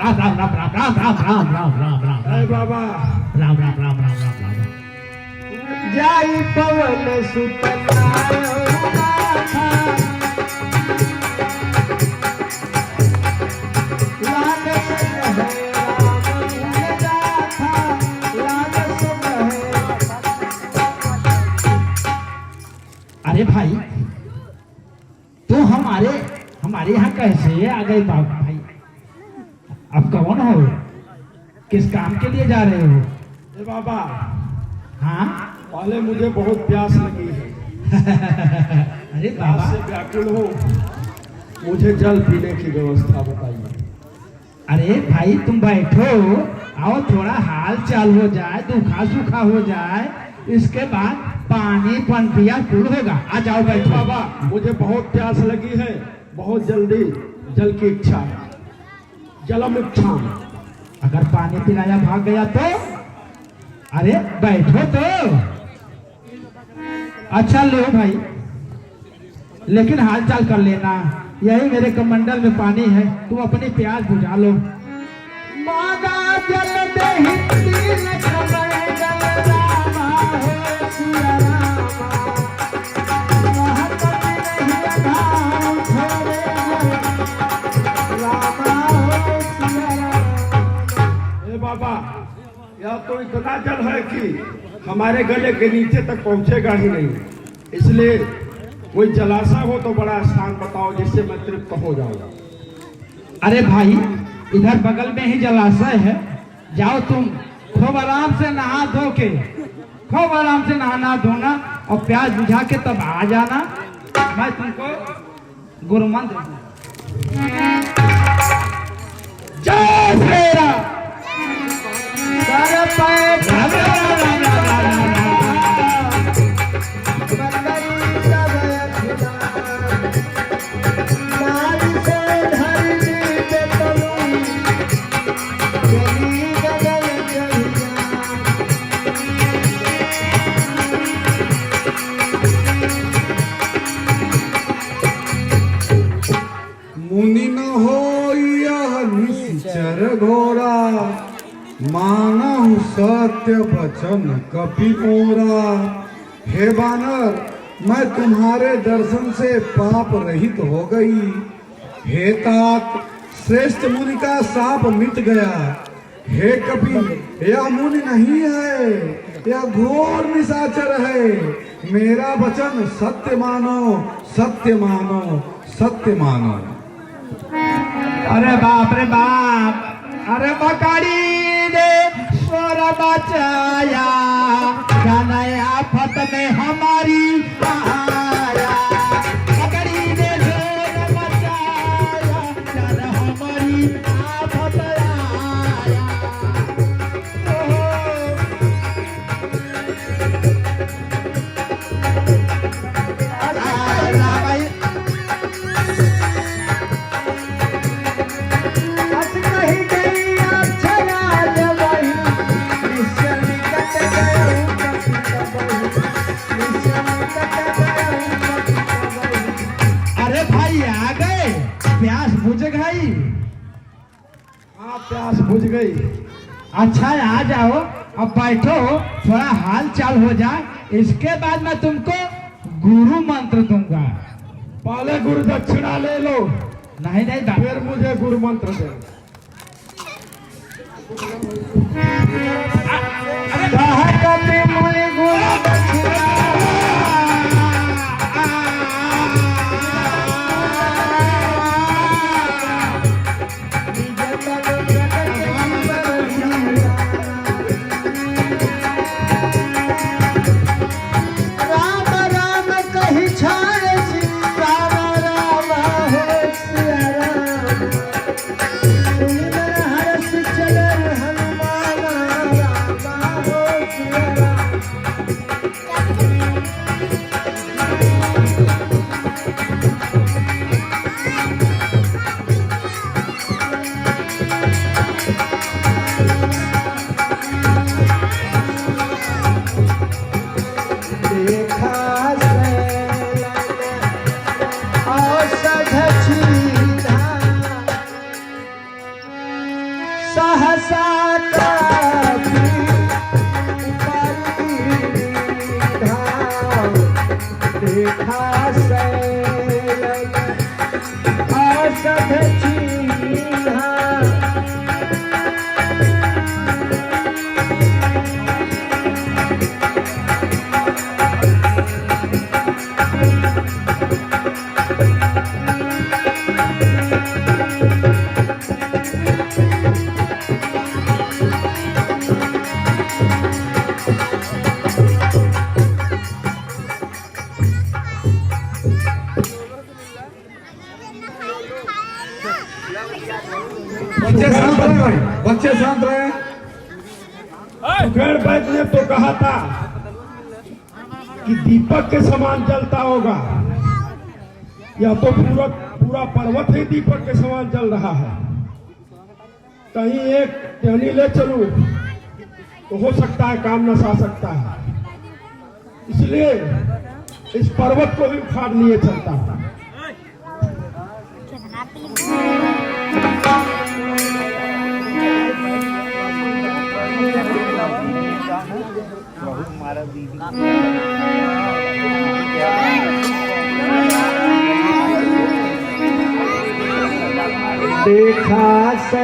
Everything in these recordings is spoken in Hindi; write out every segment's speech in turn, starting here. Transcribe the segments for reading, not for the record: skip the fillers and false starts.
राम राम राम राम राम राम राम राम राम अरे बाबा राम राम राम राम राम राम जाई पवन अरे भाई तो हमारे यहाँ कैसे आ गए बाबा भाई? अब कौन हो? किस काम के लिए जा रहे हो? ए बाबा हाँ पहले मुझे बहुत प्यास लगी है। अरे प्यास बाबा से व्याकुल हो, मुझे जल पीने की व्यवस्था बताइए। अरे भाई तुम बैठो, आओ थोड़ा हाल चाल हो जाए, दुखा सुखा हो जाए, इसके बाद पानी पिया कुल होगा। आ जाओ बैठो। बाबा मुझे बहुत प्यास लगी है, बहुत जल्दी जल की इच्छा है, जलम इच्छा। अगर पानी पिलाया भाग गया तो? अरे बैठो तो। अच्छा लो भाई, लेकिन हाल चाल कर लेना। यही मेरे कमंडल में पानी है, तुम अपनी प्यास बुझा लो। मांगा जल देहि तीन कमल जल रामा हो सिया रामा। महत नहीं अधाम छोड़े रामा हो सिया रामा। ए बाबा यह तो इतना जल है कि हमारे गले के नीचे तक पहुंचेगा ही नहीं, इसलिए कोई जलाशय हो तो बड़ा स्थान बताओ जिससे मैं तृप्त हो जाऊंगा। अरे भाई इधर बगल में ही जलाशय है, जाओ तुम खूब आराम से नहा धो के, खूब आराम से नहाना धोना और प्यास बुझा के तब आ जाना। मैं तुमको गुरु मंत्र जय श्री राम। मुनि न हो यह निश्चर घोरा, मानहु सत्य वचन कपि मोरा। हे बानर मैं तुम्हारे दर्शन से पाप रहित हो गई। हे तात श्रेष्ठ मुनि का साप मिट गया। हे कपि यह मुनि नहीं है, यह घोर निशाचर है। मेरा वचन सत्य मानो, सत्य मानो, सत्य मानो। अरे बाप रे बाप, अरे बकरी ने स्वर बचाया, नया आफत में हमारी आया। बकरी ने स्वर बचाया, हमारी आफत आया। प्यास बुझ गई? हाँ प्यास बुझ गई। अच्छा आ जाओ, अब बैठो, थोड़ा हाल चाल हो जाए, इसके बाद मैं तुमको गुरु मंत्र दूंगा। पहले गुरु दक्षिणा ले लो। नहीं नहीं फिर मुझे गुरु मंत्र दे। साता देखा औषध चिन्हा बच्चे शांत रहे भाई, बच्चे शांत रहे। सुखेड़ बैद ने तो कहा था कि दीपक के समान जलता होगा, यह तो पूरा पूरा पर्वत ही दीपक के समान जल रहा है। कहीं एक टहनी ले चलूं तो हो सकता है काम न सा सकता है, इसलिए इस पर्वत को भी उखाड़ लिए चलता हूं। देखा से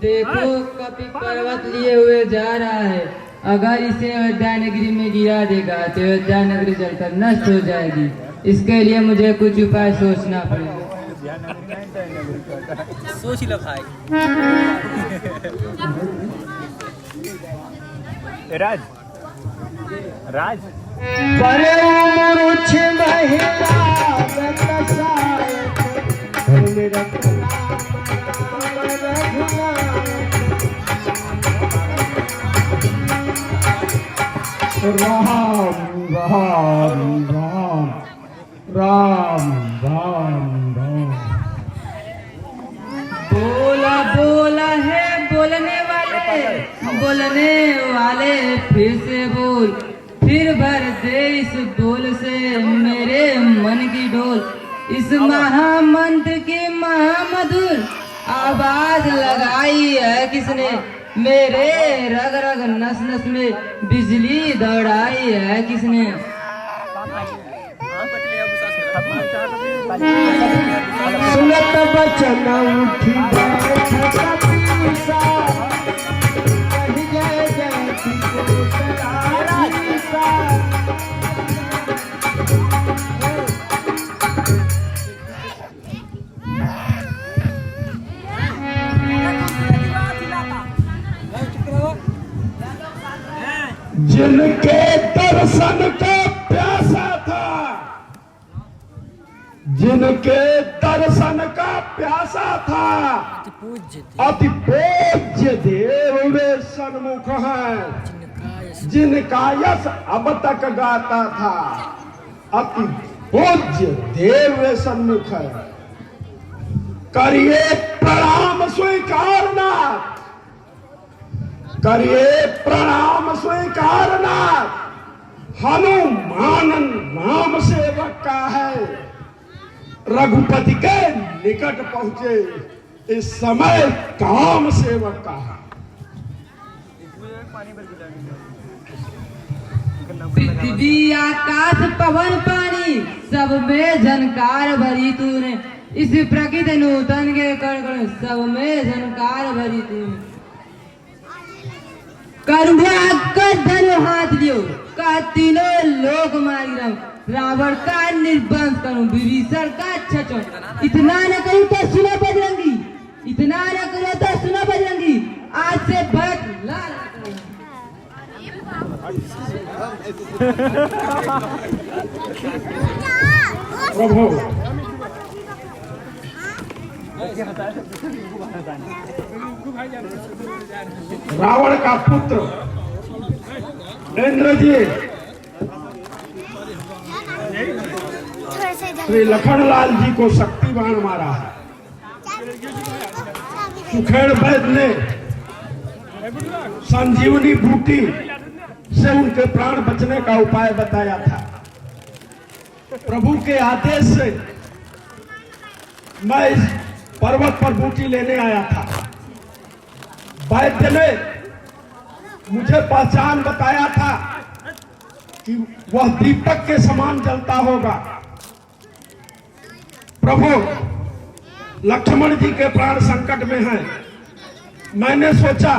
देखो कपि पर्वत लिए हुए जा रहा है। अगर इसे अयोध्या नगरी में गिरा देगा तो अयोध्या नगरी जलकर नष्ट हो जाएगी। इसके लिए मुझे कुछ उपाय सोचना पड़ेगा। सोच लो भाई। राज राज बड़े मुरुछ महिला बतासाए मेरा राम राम राम राम राम राम। बोला बोला है बोलने वाले फिर से बोल, फिर भर दे इस बोल से मेरे मन की डोल। इस महामंत्र की महामधुर आवाज लगाई है किसने, मेरे रग रग नस नस में बिजली दौड़ाई है किसने। सुनत बचन उठी जय जय जिनके दर्शन का प्यासा था, जिनके दर्शन का प्यासा था, अति पूज्य देव वे सन्मुख हैं। जिनका यश अब तक गाता था, अति पूज्य देव वे सन्मुख है। करिए प्रणाम स्वीकार नाथ, करिए प्रणाम स्वीकार नाथ। हनुमान नाम सेवक का है, रघुपति के निकट पहुंचे, इस समय काम सेवक का है। पृथ्वी आकाश पवन पानी सब में झनकार भरी तूने। इस प्रकृति नूतन के कण कण सब में झनकार भरी तूने। कंधा कर धरो हाथ लियो का तीनों लोग मारी रहो रावण का निर्वंश करूं विभीषण का छचो इतना न करूं तो सुनो बजरंगी इतना न करो तो सुनो बजरंगी आज से भरत लाल प्रभु रावण का पुत्र इंद्रजीत श्री लखनलाल जी को शक्तिवान मारा है। सुखेड़ वैद्य ने संजीवनी बूटी से उनके प्राण बचने का उपाय बताया था। प्रभु के आदेश से मैं इस पर्वत पर बूटी लेने आया था। वैद्य ने मुझे पहचान बताया था कि वह दीपक के समान जलता होगा। प्रभु लक्ष्मण जी के प्राण संकट में हैं। मैंने सोचा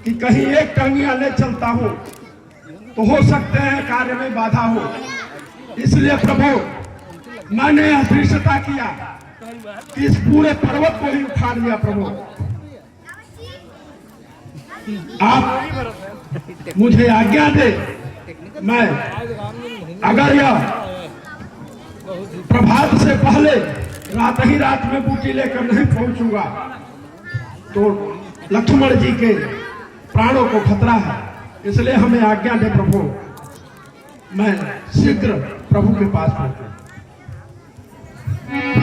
कि कहीं एक टंगिया ले चलता हूं तो हो सकते हैं कार्य में बाधा हो, इसलिए प्रभु मैंने यह दृढ़ता किया कि इस पूरे पर्वत को ही उठा लिया। प्रभु आप मुझे आज्ञा दे, मैं अगर यह प्रभात से पहले रात ही रात में बूटी लेकर नहीं पहुंचूंगा तो लक्ष्मण जी के प्राणों को खतरा है, इसलिए हमें आज्ञा दे प्रभु। मैं शीघ्र प्रभु के पास पहुंचूं।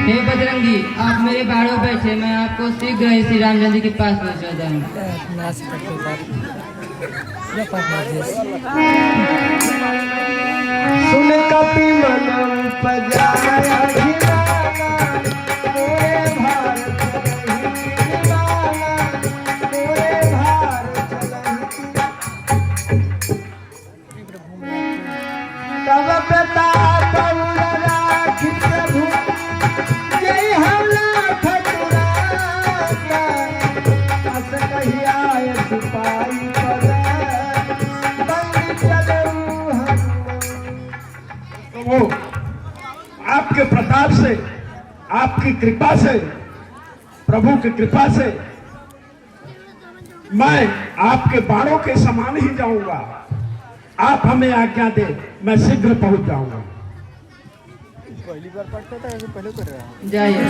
हे बजरंगी आप मेरे बाड़ों बैठे मैं आपको शीघ्र ही श्री रामचंद्र जी के पास पहुंचा दूंगा। सुन कपि मन उपजाया घिराना मोरे भार चलहि दीवाना मोरे भार चलहि तब प्रताप उर राखि प्रभु जय हमला ठकुराया अस कहि आय सिपाही पद बंदी चलऊ हम वो आपके प्रताप से, आपकी कृपा से, प्रभु की कृपा से मैं आपके बाणों के समान ही जाऊंगा। आप हमें आज्ञा दे, मैं शीघ्र पहुंच जाऊंगा। जाइए